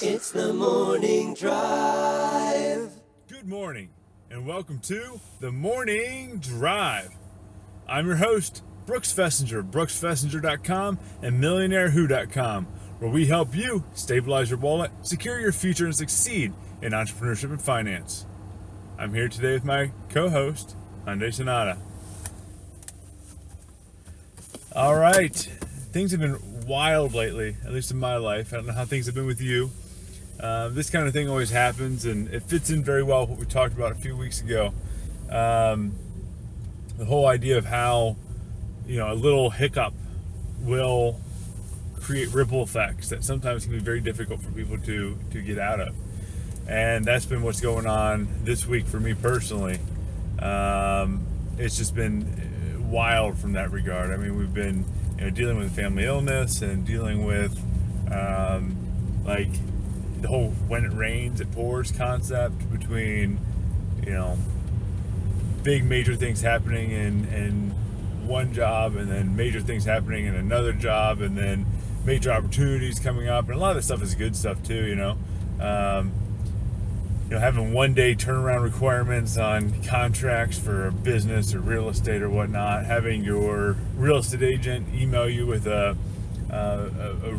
It's the morning drive. Good morning, and welcome to the Morning Drive. I'm your host, Brooks Fiesinger, brooksfiesinger.com and MillionaireWho.com, where we help you stabilize your wallet, secure your future, and succeed in entrepreneurship and finance. I'm here today with my co-host, Hyundai Sonata. All right, things have been wild lately, at least in my life. I don't know how things have been with you. This kind of thing always happens, and it fits in very well with what we talked about a few weeks ago. The whole idea of how, a little hiccup will create ripple effects that sometimes can be very difficult for people to get out of. And that's been what's going on this week for me personally. It's just been wild from that regard. I mean, we've been dealing with family illness and dealing with the whole when it rains it pours concept between big major things happening in one job, and then major things happening in another job, and then major opportunities coming up, and a lot of this stuff is good stuff too. Having 1 day turnaround requirements on contracts for a business or real estate or whatnot, having your real estate agent email you with a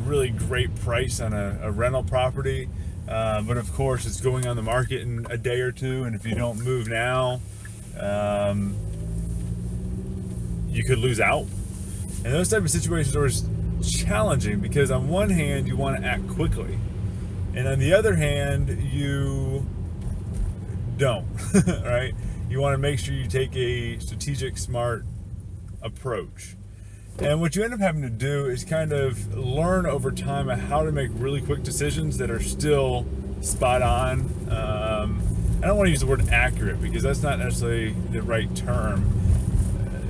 really great price on a rental property, but of course it's going on the market in a day or two, and if you don't move now, you could lose out. And those type of situations are always challenging because on one hand you want to act quickly, and on the other hand you don't. Right? You want to make sure you take a strategic, smart approach. And what you end up having to do is kind of learn over time how to make really quick decisions that are still spot on. I don't want to use the word accurate because that's not necessarily the right term.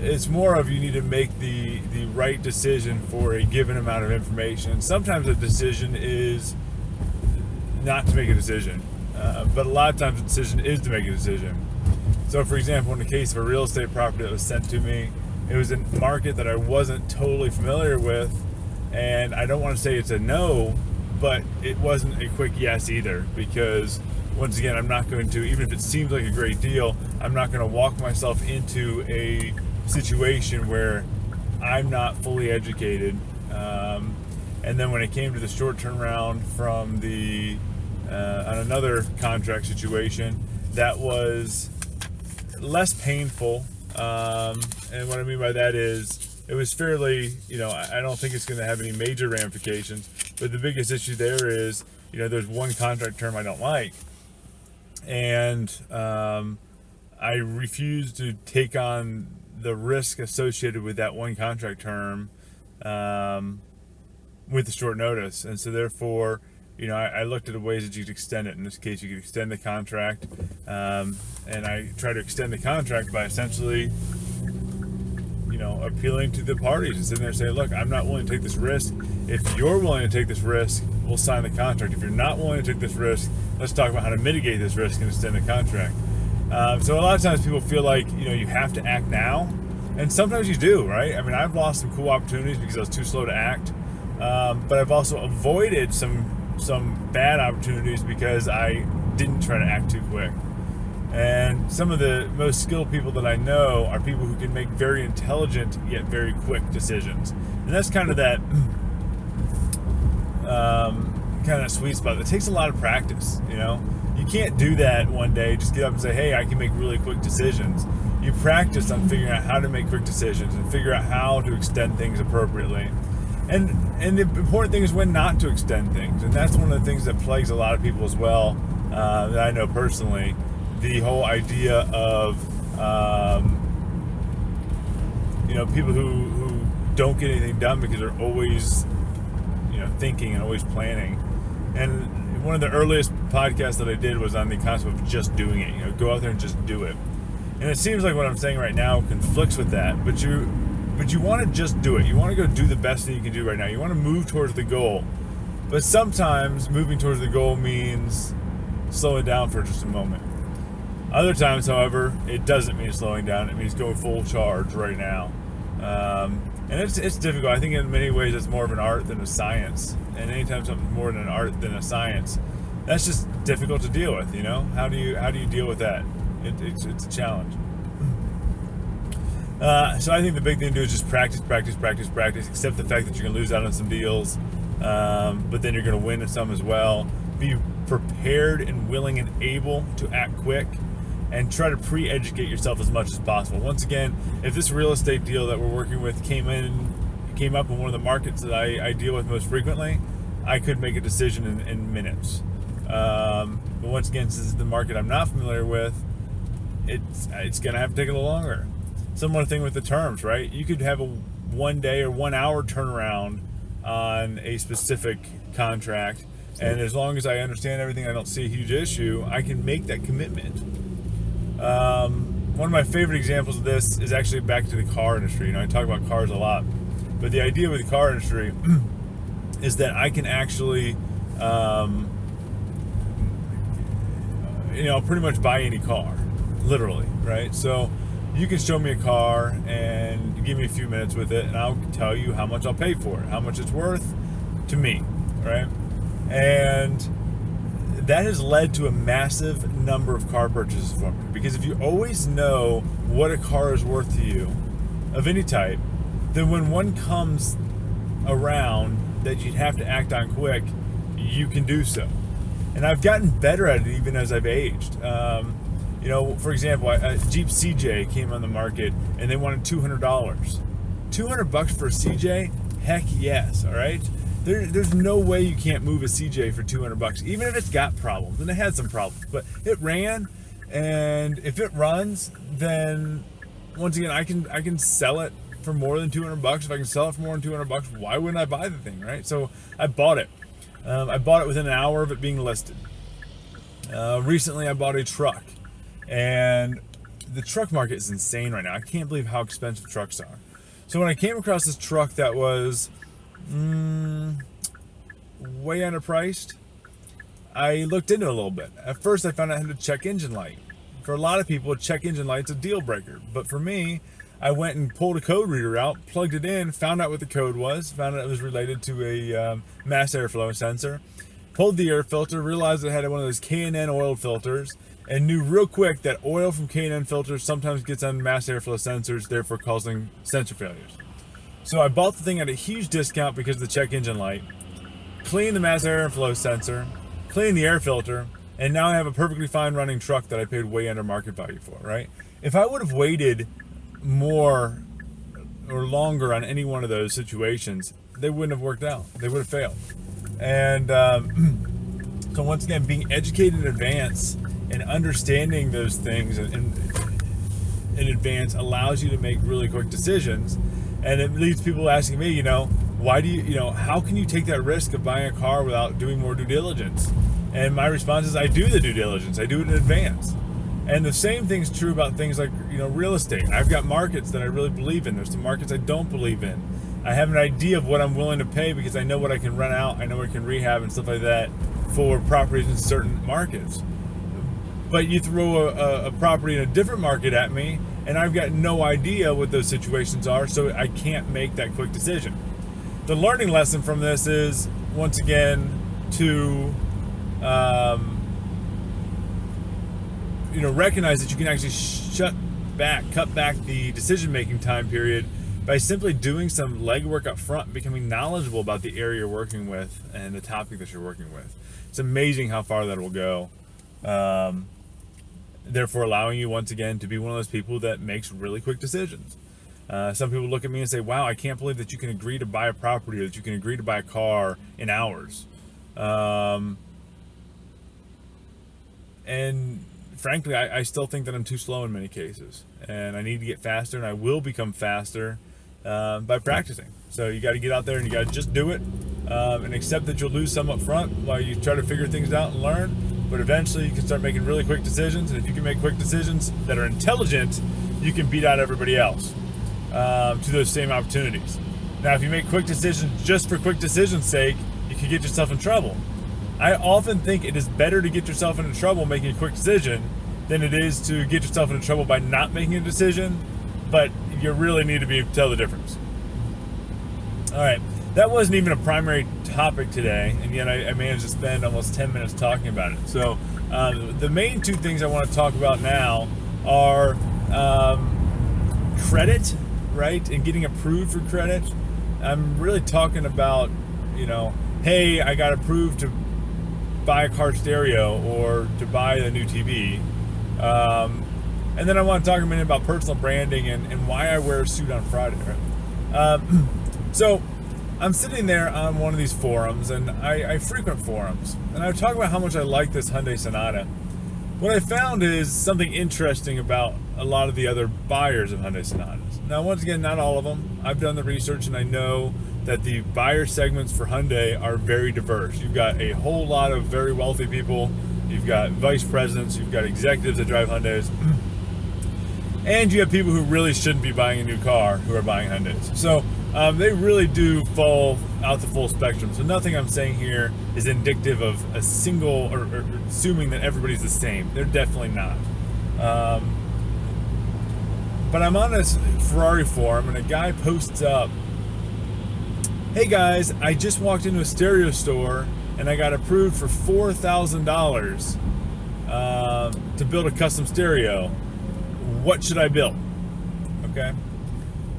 It's more of you need to make the right decision for a given amount of information. Sometimes a decision is not to make a decision, but a lot of times the decision is to make a decision. So for example, in the case of a real estate property that was sent to me, it was a market that I wasn't totally familiar with, and I don't want to say it's a no, but it wasn't a quick yes either, because once again, I'm not going to, even if it seems like a great deal, I'm not going to walk myself into a situation where I'm not fully educated. And then when it came to the short turnaround from on another contract situation, that was less painful. And what I mean by that is it was fairly, I don't think it's going to have any major ramifications, but the biggest issue there is, there's one contract term I don't like, and I refuse to take on the risk associated with that one contract term with the short notice. And so therefore, I looked at the ways that you could extend it. In this case, you could extend the contract, and I try to extend the contract by essentially appealing to the parties and sitting there saying, look, I'm not willing to take this risk. If you're willing to take this risk, we'll sign the contract. If you're not willing to take this risk, let's talk about how to mitigate this risk and extend the contract. So a lot of times people feel like, you have to act now, and sometimes you do, right? I mean, I've lost some cool opportunities because I was too slow to act, but I've also avoided some bad opportunities because I didn't try to act too quick. And some of the most skilled people that I know are people who can make very intelligent yet very quick decisions. And that's kind of that sweet spot. It takes a lot of practice, You can't do that one day, just get up and say, hey, I can make really quick decisions. You practice on figuring out how to make quick decisions and figure out how to extend things appropriately. And the important thing is when not to extend things. And that's one of the things that plagues a lot of people as well, that I know personally. The whole idea of, people who don't get anything done because they're always, thinking and always planning. And one of the earliest podcasts that I did was on the concept of just doing it. Go out there and just do it. And it seems like what I'm saying right now conflicts with that, but you want to just do it. You want to go do the best thing you can do right now. You want to move towards the goal. But sometimes moving towards the goal means slowing down for just a moment. Other times, however, it doesn't mean slowing down. It means going full charge right now. And it's difficult. I think in many ways it's more of an art than a science. And anytime something's more than an art than a science, that's just difficult to deal with. How do you deal with that? It's a challenge. So I think the big thing to do is just practice. Accept the fact that you're going to lose out on some deals, but then you're going to win some as well. Be prepared and willing and able to act quick, and try to pre-educate yourself as much as possible. Once again, if this real estate deal that we're working with came up in one of the markets that I deal with most frequently, I could make a decision in minutes. But once again, since it's the market I'm not familiar with, it's going to have to take a little longer. Similar thing with the terms, right? You could have a 1 day or 1 hour turnaround on a specific contract, and as long as I understand everything, I don't see a huge issue, I can make that commitment. One of my favorite examples of this is actually back to the car industry. I talk about cars a lot, but the idea with the car industry is that I can actually, pretty much buy any car, literally, right? So you can show me a car and give me a few minutes with it, and I'll tell you how much I'll pay for it, how much it's worth to me, right? And that has led to a massive number of car purchases for me, because if you always know what a car is worth to you of any type, then when one comes around that you'd have to act on quick, you can do so. And I've gotten better at it even as I've aged. For example, a Jeep CJ came on the market and they wanted $200. $200 for a CJ? Heck yes, all right? There's no way you can't move a CJ for $200, even if it's got problems, and it had some problems, but it ran, and if it runs, then once again, I can sell it for more than $200. If I can sell it for more than $200, why wouldn't I buy the thing, right? So I bought it. I bought it within an hour of it being listed. Recently, I bought a truck, and the truck market is insane right now. I can't believe how expensive trucks are. So when I came across this truck that was way underpriced, I looked into it a little bit. At first, I found out I had a check engine light. For a lot of people, a check engine light's a deal breaker. But for me, I went and pulled a code reader out, plugged it in, found out what the code was, found out it was related to a mass airflow sensor, pulled the air filter, realized it had one of those K&N oil filters, and knew real quick that oil from K&N filters sometimes gets on mass airflow sensors, therefore causing sensor failures. So I bought the thing at a huge discount because of the check engine light, cleaned the mass airflow sensor, cleaned the air filter, and now I have a perfectly fine running truck that I paid way under market value for, right? If I would have waited more or longer on any one of those situations, they wouldn't have worked out. They would have failed. And so once again, being educated in advance and understanding those things in advance allows you to make really quick decisions. And it leads people asking me, why do you, how can you take that risk of buying a car without doing more due diligence? And my response is, I do the due diligence. I do it in advance. And the same thing's true about things like, real estate. I've got markets that I really believe in. There's some markets I don't believe in. I have an idea of what I'm willing to pay because I know what I can rent out. I know what I can rehab and stuff like that for properties in certain markets. But you throw a property in a different market at me, and I've got no idea what those situations are, so I can't make that quick decision. The learning lesson from this is, once again, to recognize that you can actually cut back the decision-making time period by simply doing some legwork up front, becoming knowledgeable about the area you're working with and the topic that you're working with. It's amazing how far that will go. Therefore allowing you, once again, to be one of those people that makes really quick decisions. Some people look at me and say, wow, I can't believe that you can agree to buy a property or that you can agree to buy a car in hours. And frankly, I still think that I'm too slow in many cases, and I need to get faster, and I will become faster by practicing. So you got to get out there and you got to just do it, and accept that you'll lose some up front while you try to figure things out and learn. But eventually you can start making really quick decisions, and if you can make quick decisions that are intelligent, you can beat out everybody else to those same opportunities. Now, if you make quick decisions just for quick decision's sake, you can get yourself in trouble. I often think it is better to get yourself into trouble making a quick decision than it is to get yourself into trouble by not making a decision, but you really need to tell the difference. All right, that wasn't even a primary topic today, and yet I managed to spend almost 10 minutes talking about it. So the main two things I want to talk about now are credit, right, and getting approved for credit. I'm really talking about, hey, I got approved to buy a car stereo or to buy a new TV. And then I want to talk a minute about personal branding and why I wear a suit on Friday. Right? So I'm sitting there on one of these forums, and I frequent forums, and I talk about how much I like this Hyundai Sonata. What I found is something interesting about a lot of the other buyers of Hyundai Sonatas. Now, once again, not all of them. I've done the research, and I know that the buyer segments for Hyundai are very diverse. You've got a whole lot of very wealthy people. You've got vice presidents. You've got executives that drive Hyundais. And you have people who really shouldn't be buying a new car who are buying Hyundais. So they really do fall out the full spectrum. So nothing I'm saying here is indicative of a single or assuming that everybody's the same. They're definitely not. But I'm on this Ferrari forum, and a guy posts up, "Hey guys, I just walked into a stereo store and I got approved for $4,000 to build a custom stereo. What should I build?" Okay.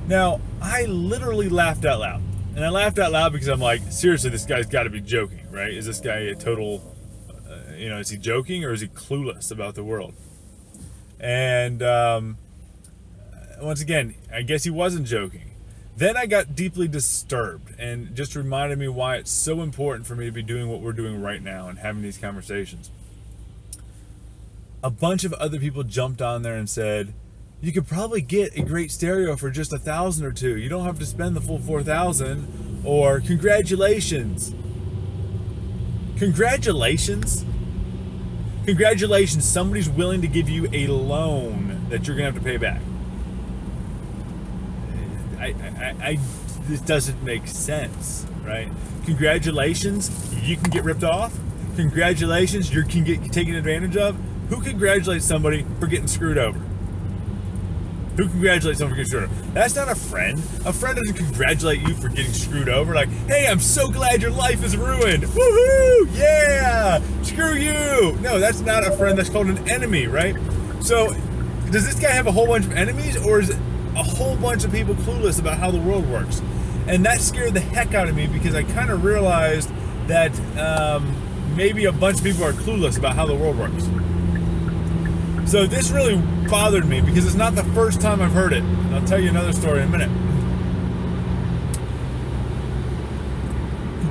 Now, I literally laughed out loud. And I laughed out loud because I'm like, seriously, this guy's got to be joking, right? Is this guy a total, is he joking or is he clueless about the world? And once again, I guess he wasn't joking. Then I got deeply disturbed and just reminded me why it's so important for me to be doing what we're doing right now and having these conversations. A bunch of other people jumped on there and said, you could probably get a great stereo for just $1,000 or $2,000. You don't have to spend the full $4,000. Or congratulations. Congratulations? Congratulations, somebody's willing to give you a loan that you're gonna have to pay back. This doesn't make sense, right? Congratulations, you can get ripped off. Congratulations, you can get taken advantage of. Who congratulates somebody for getting screwed over? Who congratulates someone for getting screwed over? That's not a friend. A friend doesn't congratulate you for getting screwed over. Like, hey, I'm so glad your life is ruined. Woohoo! Yeah! Screw you! No, that's not a friend. That's called an enemy, right? So, does this guy have a whole bunch of enemies, or is it a whole bunch of people clueless about how the world works? And that scared the heck out of me because I kind of realized that maybe a bunch of people are clueless about how the world works. So this really bothered me because it's not the first time I've heard it. And I'll tell you another story in a minute.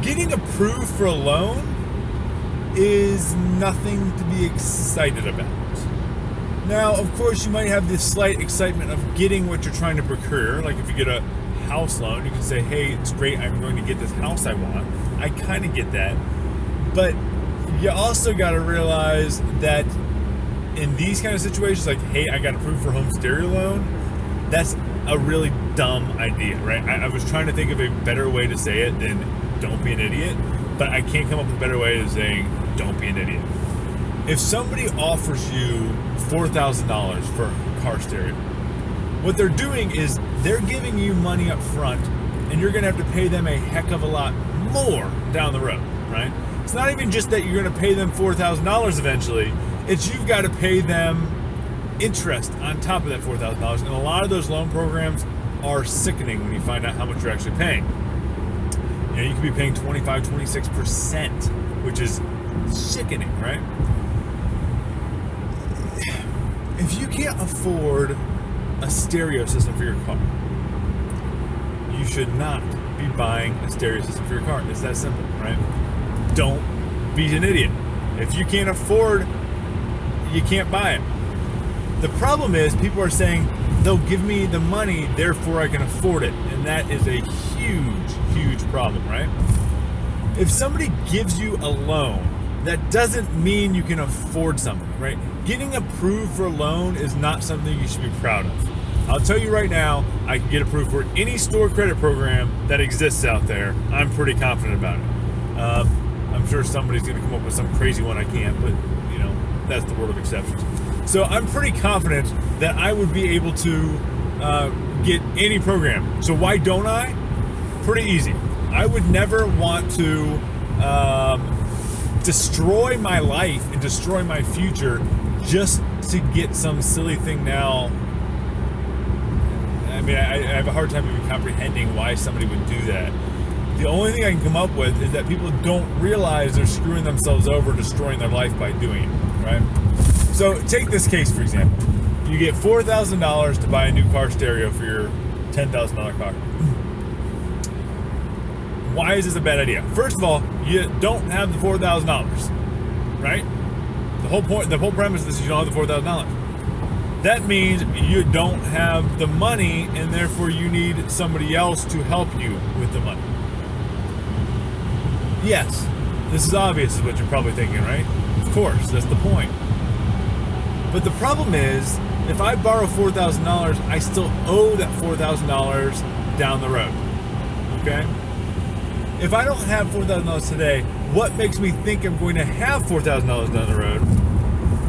Getting approved for a loan is nothing to be excited about. Now, of course, you might have this slight excitement of getting what you're trying to procure. Like if you get a house loan, you can say, hey, it's great, I'm going to get this house I want. I kind of get that. But you also got to realize that in these kind of situations, like, hey, I got approved for home stereo loan, that's a really dumb idea, right? I was trying to think of a better way to say it than don't be an idiot, but I can't come up with a better way of saying don't be an idiot. If somebody offers you $4,000 for a car stereo, what they're doing is they're giving you money up front, and you're going to have to pay them a heck of a lot more down the road, right? It's not even just that you're going to pay them $4,000 eventually. It's you've got to pay them interest on top of that $4,000. And a lot of those loan programs are sickening when you find out how much you're actually paying. You could be paying 25, 26%, which is sickening, right? If you can't afford a stereo system for your car, you should not be buying a stereo system for your car. It's that simple, right? Don't be an idiot. If you can't afford, you can't buy it. The problem is people are saying they'll give me the money, therefore I can afford it. And that is a huge, huge problem, right? If somebody gives you a loan, that doesn't mean you can afford something, right? Getting approved for a loan is not something you should be proud of. I'll tell you right now, I can get approved for any store credit program that exists out there. I'm pretty confident about it. I'm sure somebody's going to come up with some crazy one I can't, but that's the world of exceptions. So I'm pretty confident that I would be able to get any program. So why don't I? Pretty easy. I would never want to destroy my life and destroy my future just to get some silly thing now. I mean, I have a hard time even comprehending why somebody would do that. The only thing I can come up with is that people don't realize they're screwing themselves over, destroying their life by doing it, right? So take this case, for example. You get $4,000 to buy a new car stereo for your $10,000 car. Why is this a bad idea? First of all, you don't have the $4,000, right? The whole premise of this is you don't have the $4,000. That means you don't have the money, and therefore you need somebody else to help you with the money. Yes, this is obvious, is what you're probably thinking, right? Of course, that's the point. But the problem is, if I borrow $4,000, I still owe that $4,000 down the road, okay? If I don't have $4,000 today, what makes me think I'm going to have $4,000 down the road?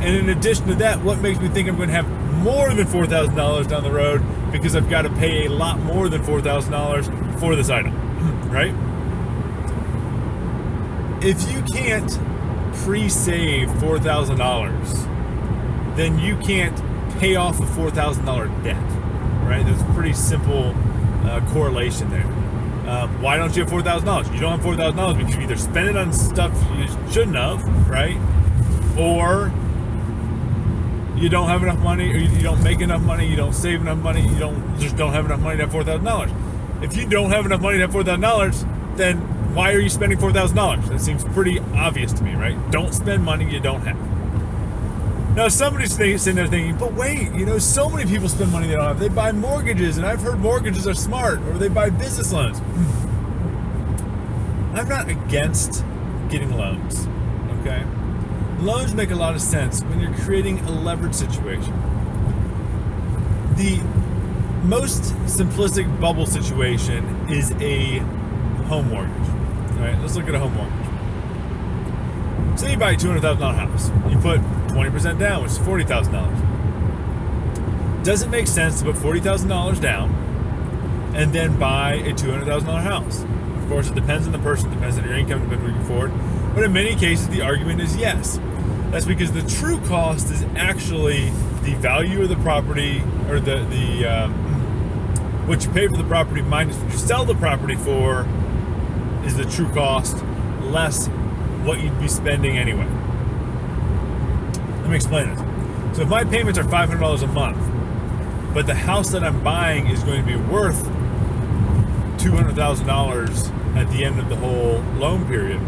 And in addition to that, what makes me think I'm going to have more than $4,000 down the road because I've got to pay a lot more than $4,000 for this item, right? If you can't pre-save $4,000, then you can't pay off the $4,000 debt, right? There's a pretty simple correlation there. Why don't you have $4,000? You don't have $4,000 because you either spend it on stuff you shouldn't have, right? Or you don't have enough money, or you don't make enough money, you don't save enough money, you just don't have enough money to have $4,000. If you don't have enough money to have $4,000, then why are you spending $4,000? That seems pretty obvious to me, right? Don't spend money you don't have. Now, somebody's sitting there thinking, but wait, so many people spend money they don't have. They buy mortgages, and I've heard mortgages are smart, or they buy business loans. I'm not against getting loans, okay? Loans make a lot of sense when you're creating a leverage situation. The most simplistic bubble situation is a home mortgage. All right, let's look at a home mortgage. Say you buy a $200,000 house. You put 20% down, which is $40,000. Does it make sense to put $40,000 down and then buy a $200,000 house? Of course, it depends on the person, depends on your income, depends on what you can afford. But in many cases, the argument is yes. That's because the true cost is actually the value of the property, or the what you pay for the property minus what you sell the property for is the true cost, less what you'd be spending anyway. Let me explain it. So if my payments are $500 a month, but the house that I'm buying is going to be worth $200,000 at the end of the whole loan period,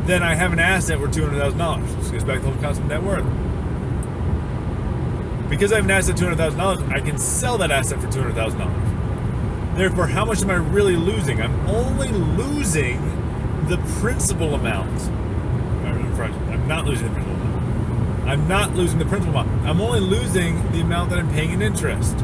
then I have an asset worth $200,000. This goes back to the whole concept of net worth. Because I have an asset $200,000, I can sell that asset for $200,000. Therefore, how much am I really losing? I'm only losing the principal amount. I'm not losing the principal amount. I'm not losing the principal amount. I'm only losing the amount that I'm paying in interest.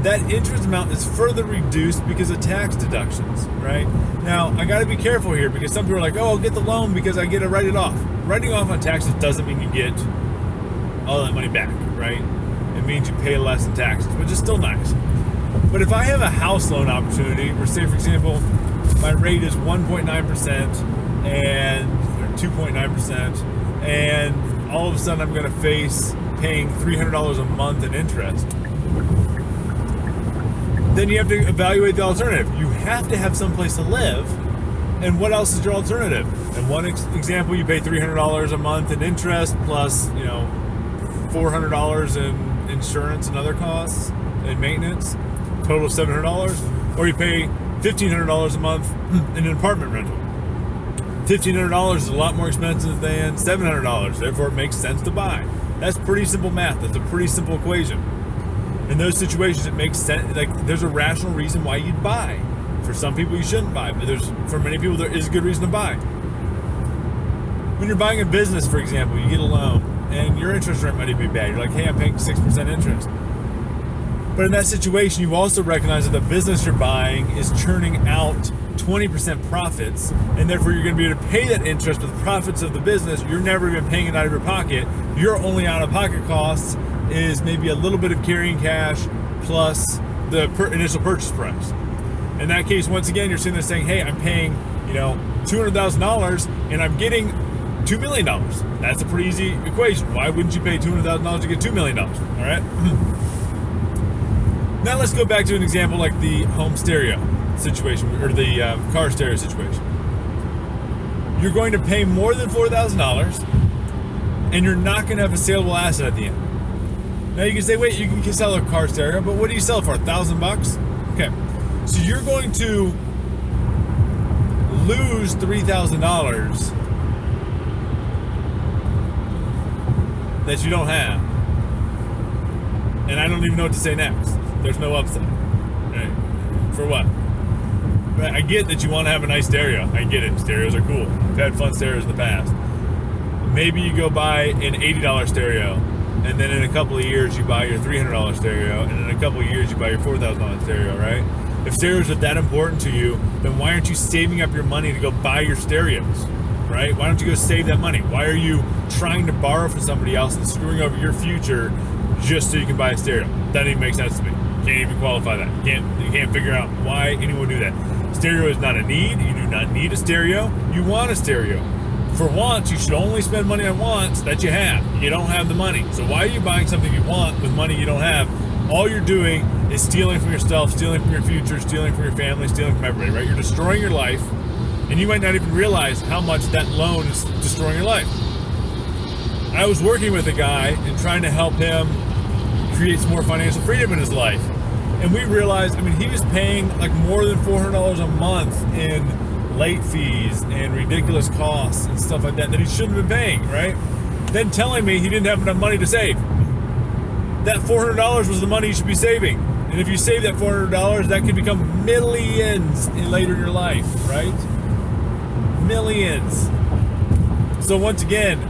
That interest amount is further reduced because of tax deductions, right? Now, I got to be careful here because some people are like, oh, I'll get the loan because I get to write it off. Writing off on taxes doesn't mean you get all that money back, right? It means you pay less in taxes, which is still nice. But if I have a house loan opportunity, where say, for example, my rate is 1.9% or 2.9%, and all of a sudden I'm going to face paying $300 a month in interest, then you have to evaluate the alternative. You have to have someplace to live, and what else is your alternative? In one example, you pay $300 a month in interest plus, $400 in insurance and other costs and maintenance, total of $700, or you pay $1,500 a month in an apartment rental. $1,500 is a lot more expensive than $700, therefore it makes sense to buy. That's pretty simple math. That's a pretty simple equation. In those situations, it makes sense. Like, there's a rational reason why you'd buy. For some people, you shouldn't buy, but for many people, there is a good reason to buy. When you're buying a business, for example, you get a loan, and your interest rate might be bad. You're like, hey, I'm paying 6% interest. But in that situation, you also recognize that the business you're buying is churning out 20% profits, and therefore you're going to be able to pay that interest with the profits of the business. You're never even paying it out of your pocket. Your only out-of-pocket costs is maybe a little bit of carrying cash plus the initial purchase price. In that case, once again, you're sitting there saying, hey, I'm paying, $200,000 and I'm getting $2 million. That's a pretty easy equation. Why wouldn't you pay $200,000 to get $2 million? All right. Now let's go back to an example like the home stereo situation, or the car stereo situation. You're going to pay more than $4,000 and you're not going to have a saleable asset at the end. Now you can say, wait, you can sell a car stereo, but what do you sell for? $1,000? Okay. So you're going to lose $3,000 that you don't have. And I don't even know what to say next. There's no upside. Right? For what? I get that you want to have a nice stereo. I get it. Stereos are cool. I've had fun stereos in the past. Maybe you go buy an $80 stereo, and then in a couple of years you buy your $300 stereo, and in a couple of years you buy your $4,000 stereo, right? If stereos are that important to you, then why aren't you saving up your money to go buy your stereos, right? Why don't you go save that money? Why are you trying to borrow from somebody else and screwing over your future just so you can buy a stereo? That doesn't even make sense to me. Can't even qualify that. You can't figure out why anyone would do that. Stereo is not a need. You do not need a stereo. You want a stereo. For wants, you should only spend money on wants that you have. You don't have the money. So why are you buying something you want with money you don't have? All you're doing is stealing from yourself, stealing from your future, stealing from your family, stealing from everybody, right? You're destroying your life, and you might not even realize how much that loan is destroying your life. I was working with a guy and trying to help him create some more financial freedom in his life. And we realized, he was paying like more than $400 a month in late fees and ridiculous costs and stuff like that he shouldn't have been paying, right? Then telling me he didn't have enough money to save. That $400 was the money you should be saving. And if you save that $400, that could become millions later in your life, right? Millions. So once again,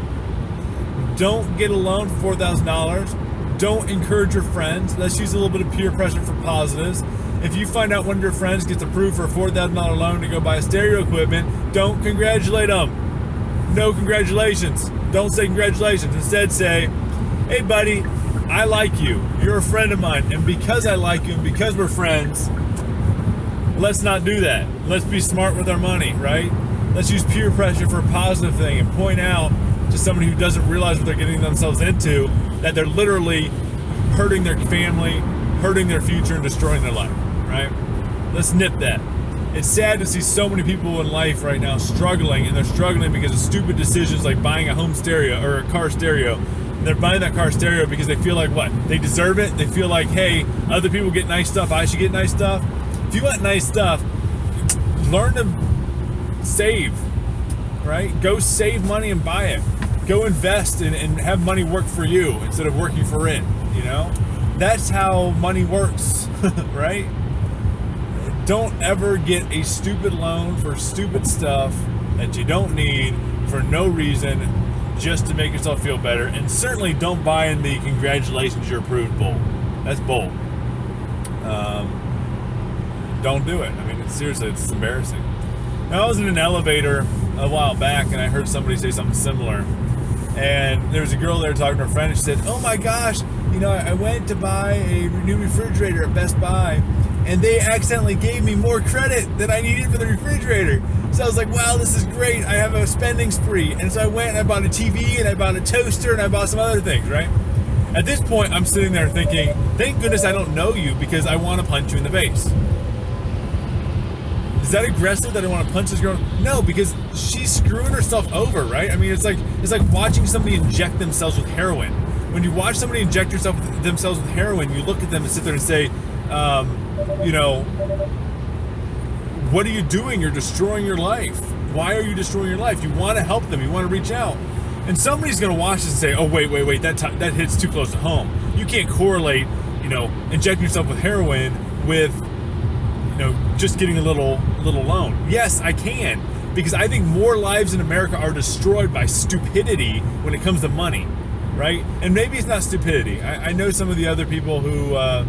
don't get a loan for $4,000. Don't encourage your friends. Let's use a little bit of peer pressure for positives. If you find out one of your friends gets approved for a $4,000 loan to go buy stereo equipment, don't congratulate them. No congratulations. Don't say congratulations. Instead say, hey buddy, I like you. You're a friend of mine. And because I like you and because we're friends, let's not do that. Let's be smart with our money, right? Let's use peer pressure for a positive thing and point out to somebody who doesn't realize what they're getting themselves into that they're literally hurting their family, hurting their future, and destroying their life, right? Let's nip that. It's sad to see so many people in life right now struggling, and they're struggling because of stupid decisions like buying a home stereo or a car stereo. And they're buying that car stereo because they feel like what? They deserve it. They feel like, hey, other people get nice stuff, I should get nice stuff. If you want nice stuff, learn to save, right? Go save money and buy it. Go invest and have money work for you instead of working for it, That's how money works, right? Don't ever get a stupid loan for stupid stuff that you don't need for no reason just to make yourself feel better. And certainly don't buy in the congratulations you're approved bull. That's bull. Don't do it. Seriously, it's embarrassing. Now, I was in an elevator a while back and I heard somebody say something similar. And there was a girl there talking to her friend and she said, oh my gosh, I went to buy a new refrigerator at Best Buy and they accidentally gave me more credit than I needed for the refrigerator. So I was like, wow, this is great. I have a spending spree. And so I went and I bought a TV and I bought a toaster and I bought some other things, right? At this point, I'm sitting there thinking, thank goodness I don't know you because I want to punch you in the face. Is that aggressive that I want to punch this girl? No, because she's screwing herself over, right? It's like watching somebody inject themselves with heroin. When you watch somebody inject themselves with heroin, you look at them and sit there and say, what are you doing? You're destroying your life. Why are you destroying your life? You want to help them. You want to reach out. And somebody's going to watch this and say, oh, wait, that hits too close to home. You can't correlate, injecting yourself with heroin with just getting a little loan. Yes, I can, because I think more lives in America are destroyed by stupidity when it comes to money, right? And maybe it's not stupidity. I know some of the other people who are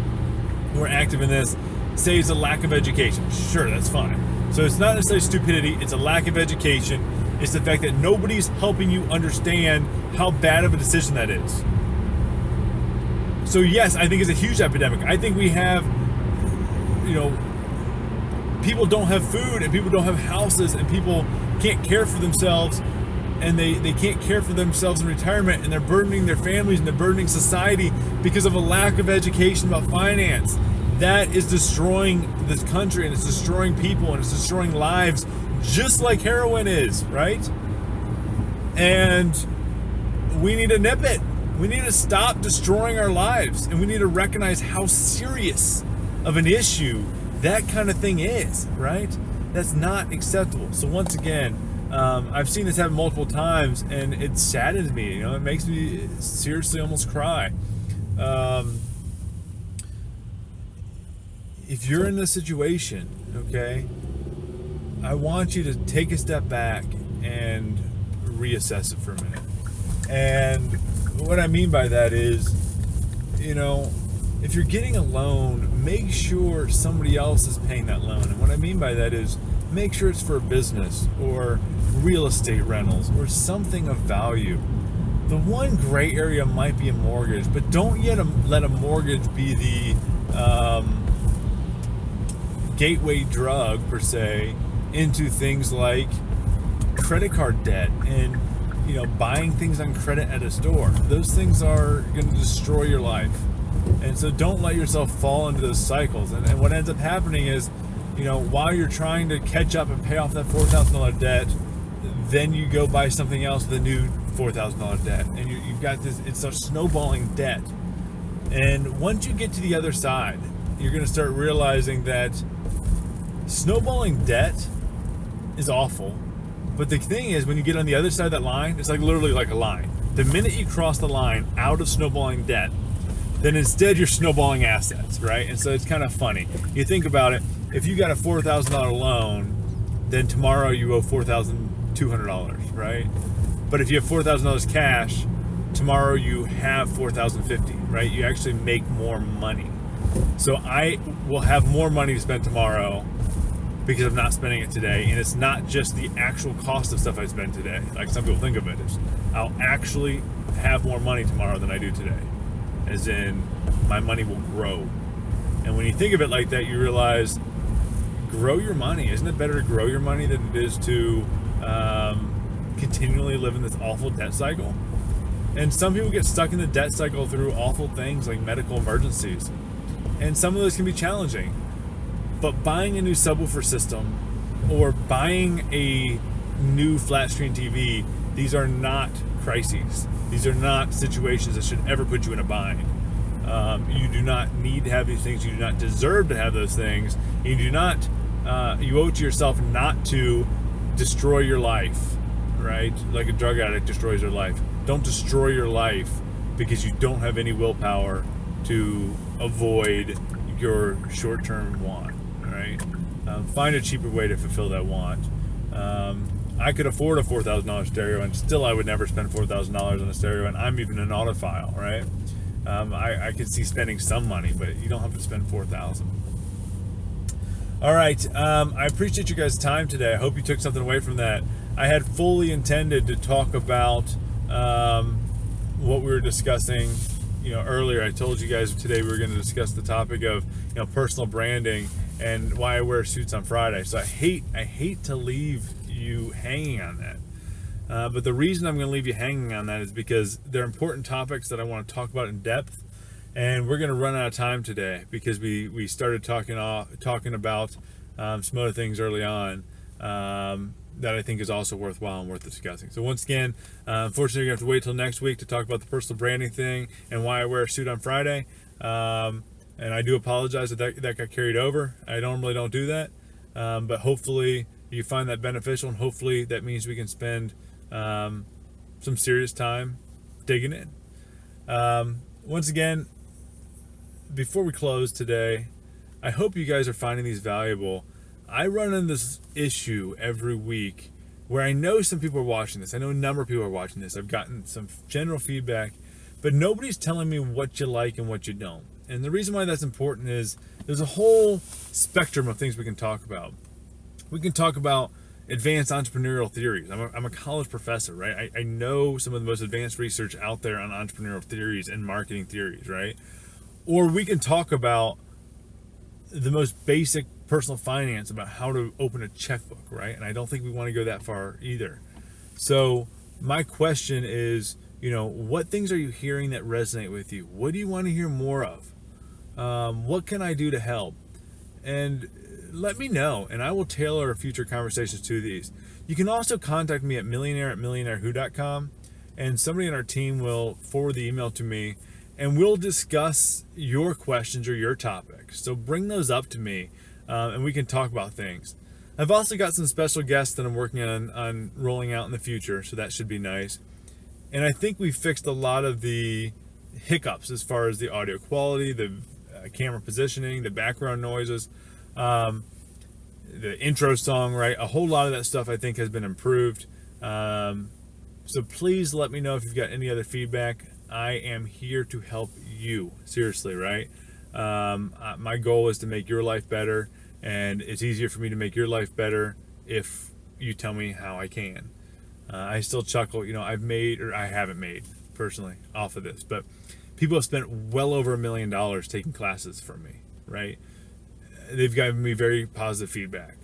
active in this say it's a lack of education. Sure, that's fine. So it's not necessarily stupidity, it's a lack of education. It's the fact that nobody's helping you understand how bad of a decision that is. So yes, I think it's a huge epidemic. I think we have, people don't have food, and people don't have houses, and people can't care for themselves, and they can't care for themselves in retirement, and they're burdening their families and they're burdening society because of a lack of education about finance. That is destroying this country, and it's destroying people, and it's destroying lives, just like heroin is, right? And we need to nip it. We need to stop destroying our lives, and we need to recognize how serious of an issue that kind of thing is, right? That's not acceptable. So once again, I've seen this happen multiple times, and it saddens me. You know, it makes me seriously almost cry. If you're in this situation, okay, I want you to take a step back and reassess it for a minute. And what I mean by that is, you know, if you're getting a loan, make sure somebody else is paying that loan. And what I mean by that is, make sure it's for a business or real estate rentals or something of value. The one gray area might be a mortgage, but don't yet let a mortgage be the gateway drug, per se, into things like credit card debt and, you know, buying things on credit at a store. Those things are going to destroy your life. And so don't let yourself fall into those cycles. And what ends up happening is, you know, while you're trying to catch up and pay off that $4,000 debt, then you go buy something else with a new $4,000 debt. And you've got this, it's a snowballing debt. And once you get to the other side, you're going to start realizing that snowballing debt is awful. But the thing is, when you get on the other side of that line, it's like literally like a line. The minute you cross the line out of snowballing debt, then instead you're snowballing assets, right? And so it's kind of funny. You think about it, if you got a $4,000 loan, then tomorrow you owe $4,200, right? But if you have $4,000 cash, tomorrow you have $4,050, right? You actually make more money. So I will have more money to spend tomorrow because I'm not spending it today. And it's not just the actual cost of stuff I spend today, like some people think of it. I'll actually have more money tomorrow than I do today, as in my money will grow. And when you think of it like that, you realize, grow your money. Isn't it better to grow your money than it is to continually live in this awful debt cycle? And some people get stuck in the debt cycle through awful things like medical emergencies. And some of those can be challenging. But buying a new subwoofer system or buying a new flat screen TV, these are not crises. These are not situations that should ever put you in a bind. You do not need to have these things. You do not deserve to have those things. You do not, you owe it to yourself not to destroy your life, right? Like a drug addict destroys their life. Don't destroy your life because you don't have any willpower to avoid your short-term want, right? Find a cheaper way to fulfill that want. I could afford a $4,000 stereo, and still I would never spend $4,000 on a stereo, and I'm even an audiophile, right? I could see spending some money, but you don't have to spend $4,000. All right, I appreciate you guys' time today. I hope you took something away from that. I had fully intended to talk about what we were discussing, earlier. I told you guys today we were going to discuss the topic of, personal branding and why I wear suits on Friday. So I hate to leave you hanging on that. But the reason I'm going to leave you hanging on that is because they're important topics that I want to talk about in depth. And we're going to run out of time today because we started talking about some other things early on that I think is also worthwhile and worth discussing. So once again, unfortunately, you're going to have to wait till next week to talk about the personal branding thing and why I wear a suit on Friday. And I do apologize that got carried over. I normally don't do that. But hopefully you find that beneficial, and hopefully that means we can spend some serious time digging in. Once again, before we close today, I hope you guys are finding these valuable. I run into this issue every week where I know some people are watching this. I know a number of people are watching this. I've gotten some general feedback, but nobody's telling me what you like and what you don't. And the reason why that's important is there's a whole spectrum of things we can talk about. We can talk about advanced entrepreneurial theories. I'm a college professor, right? I know some of the most advanced research out there on entrepreneurial theories and marketing theories, right? Or we can talk about the most basic personal finance about how to open a checkbook, right? And I don't think we want to go that far either. So my question is, what things are you hearing that resonate with you? What do you want to hear more of? What can I do to help? And let me know, and I will tailor future conversations to these. You can also contact me at MillionaireWho.com, and somebody on our team will forward the email to me, and we'll discuss your questions or your topics. So bring those up to me, and we can talk about things. I've also got some special guests that I'm working on rolling out in the future, so that should be nice. And I think we fixed a lot of the hiccups as far as the audio quality, the camera positioning, the background noises, the intro song, right? A whole lot of that stuff I think has been improved. So please let me know if you've got any other feedback. I am here to help you, seriously, right? My goal is to make your life better, and it's easier for me to make your life better if you tell me how I can. I still chuckle, I haven't made personally off of this, but people have spent well over $1 million taking classes from me, right? They've given me very positive feedback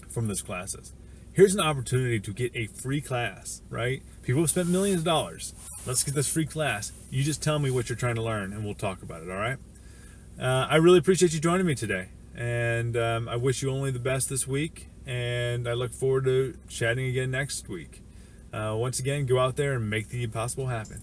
from those classes. Here's an opportunity to get a free class, right? People have spent millions of dollars. Let's get this free class. You just tell me what you're trying to learn, and we'll talk about it, all right? I really appreciate you joining me today, and I wish you only the best this week, and I look forward to chatting again next week. Once again, go out there and make the impossible happen.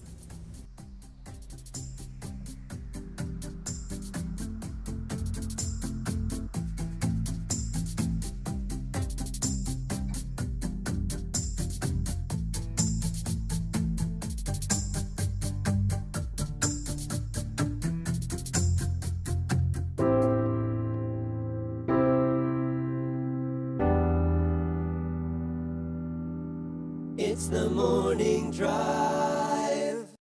It's the morning drive.